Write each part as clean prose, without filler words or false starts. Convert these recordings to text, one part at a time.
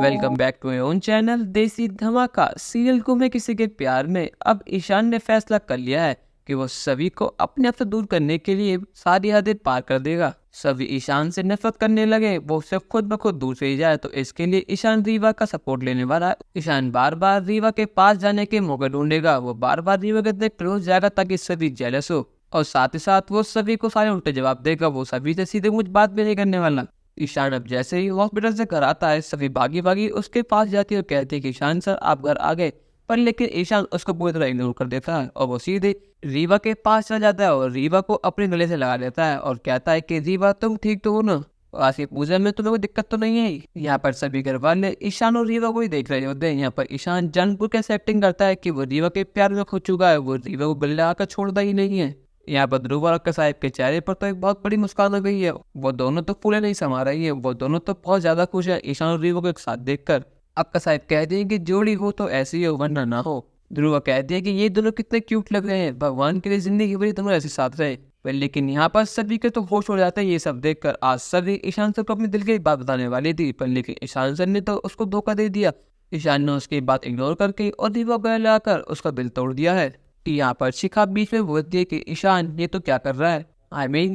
Welcome back to your own channel Desi Dhamaka. Serial गुम है किसी के प्यार में अब ईशान ने फैसला कर लिया है कि वो सभी को अपने आप से दूर करने के लिए सारी हदें पार कर देगा। सभी ईशान से नफरत करने लगे, वो उससे खुद ब खुद दूर से ही जाए, तो इसके लिए ईशान रीवा का सपोर्ट लेने वाला है। ईशान बार बार रीवा के पास जाने के मौके ढूंढेगा, वो बार बार रीवा के क्लोज जाएगा ताकि सभी जेलस हो, और साथ ही साथ वो सभी को सारे उल्टे जवाब देगा। वो सभी से सीधे मुझ बात भी नहीं करने वाला। ईशान अब जैसे ही हॉस्पिटल से घर आता है, सभी भागी भागी उसके पास जाती है और कहती है कि ईशान सर आप घर आ गए, पर लेकिन ईशान उसको पूरी तरह इग्नोर कर देता है और वो सीधे रीवा के पास चला जाता है और रीवा को अपने गले से लगा देता है और कहता है कि रीवा तुम ठीक तो हो ना, आज की पूजा में तुम्हें कोई दिक्कत तो नहीं है। यहाँ पर सभी घर वाले ईशान और रीवा को ही देख रहे होते हैं। यहाँ पर ईशान जानबूझ कैसे एक्टिंग करता है कि वो रीवा के प्यार में खो चुका है, वो रीवा को गले लगाकर छोड़ता ही नहीं है। यहाँ पर ध्रुव और अक्का साहिब के चेहरे पर तो एक बहुत बड़ी मुस्कान हो गई है। वो दोनों तो फूले नहीं समा रही है, वो दोनों तो बहुत ज्यादा खुश है ईशान और रीवा को एक साथ देखकर। अक्का साहिब कहते हैं कि जोड़ी हो तो ऐसी हो वरना ना हो। ध्रुव कहते हैं कि ये दोनों कितने क्यूट लग रहे हैं, भगवान के लिए जिंदगी भरी दोनों ऐसे साथ रहे। पर लेकिन यहाँ पर सभी के तो होश उड़ जाते हैं ये सब देखकर। आज सभी ईशान सर को अपने दिल की बात बताने वाली थी, पर लेकिन ईशान सर ने तो उसको धोखा दे दिया। ईशान ने उसकी बात इग्नोर करके और रीवा को गले लगाकर उसका दिल तोड़ दिया है। यहाँ पर शिखा बीच में बोलती है कि ईशान ये तो क्या कर रहा है,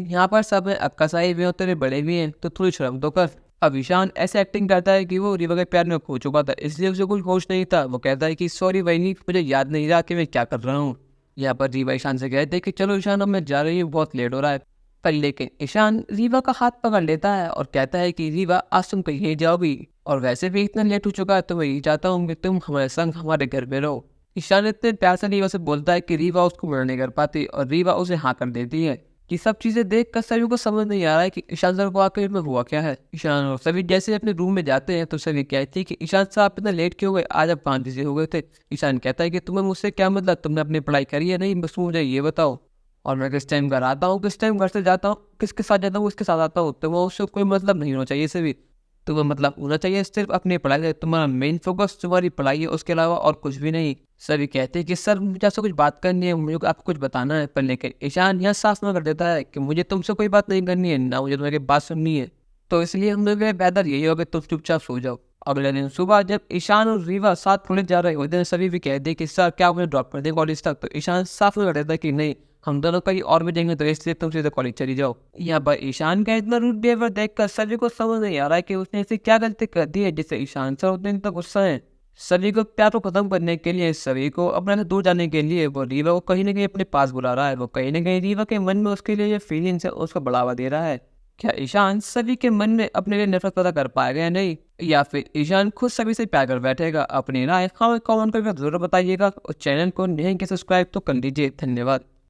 यहाँ पर सब है, अक्का साहिब भी तेरे बड़े भी हैं, तो थोड़ी शर्म तो कर। अब ईशान ऐसे एक्टिंग करता है कि वो रीवा के प्यार में खो चुका था, इसलिए उसे कुछ होश नहीं था। वो कहता है कि सॉरी वहीनी, मुझे याद नहीं रहा कि मैं क्या कर रहा हूँ। यहाँ पर रीवा ईशान से कहते हैं कि चलो ईशान अब मैं जा रही हूँ, बहुत लेट हो रहा है। पर लेकिन ईशान रीवा का हाथ पकड़ लेता है और कहता है कि रीवा आज तुम कहीं जाओगी, और वैसे भी इतना लेट हो चुका है तो मैं यही चाहता हूँ कि तुम हमारे संग हमारे घर में रहो। ईशान इतने प्यार से रीवा से बोलता है कि रीवा उसको मना नहीं कर पाती और रीवा उसे हाँ कर देती है। ये सब चीजें देख कर सभी को समझ नहीं आ रहा है कि ईशान सर को आखिर में हुआ क्या है। ईशान और सभी जैसे अपने रूम में जाते हैं तो सभी कहते हैं कि ईशान साहब इतना लेट क्यों गए, आज आप 5 बजे हो गए थे। ईशान कहता है कि तुम्हें मुझसे क्या मतलब, तुमने अपनी पढ़ाई करी है नहीं, बस मुझे ये बताओ, और मैं किस टाइम घर आता हूँ, किस टाइम घर से जाता हूँ, किसके साथ जाता हूँ, उसके साथ आता हूँ, तो वो उससे कोई मतलब नहीं होना चाहिए। सभी तुम्हें मतलब होना चाहिए सिर्फ अपनी पढ़ाई से, तुम्हारा मेन फोकस तुम्हारी पढ़ाई है, उसके अलावा और कुछ भी नहीं। सभी कहते हैं कि सर मुझे आपसे कुछ बात करनी है, मुझे आपको कुछ बताना है। पर लेकिन ईशान यहाँ साफ न कर देता है कि मुझे तुमसे कोई बात नहीं करनी है, ना मुझे तुम्हारी बात सुननी है, तो इसलिए हम लोग बेहतर यही होगा तुम चुपचाप सो जाओ। अगले दिन सुबह जब ईशान और रीवा साथ कॉलेज जा रहे होते हैं, सभी भी कहते हैं कि सर क्या मुझे ड्रॉप कर दें कॉलेज तक, तो ईशान साफ न कर देता कि नहीं, हम दोनों कहीं और भी जाएंगे, तो इसलिए तुम सीधे कॉलेज चली जाओ। यहाँ पर ईशान का इतना रूड बिहेवियर देखकर सभी को समझ नहीं आ रहा है कि उसने ऐसी क्या गलती कर दी है जिससे ईशान सर उतने तक गुस्सा है। सभी को प्यार को खत्म करने के लिए, सभी को अपने से दूर जाने के लिए वो रीवा को कहीं ना कहीं अपने पास बुला रहा है। वो कहीं ना कहीं रीवा के मन में उसके लिए जो फीलिंग्स है उसको बढ़ावा दे रहा है। क्या ईशान सभी के मन में अपने लिए नफरत पैदा कर पाएगा या नहीं, या फिर ईशान खुद सभी से प्यार कर बैठेगा? अपनी राय कमेंट करके जरूर बताइएगा और चैनल को नहीं के सब्सक्राइब तो कर लीजिए। धन्यवाद।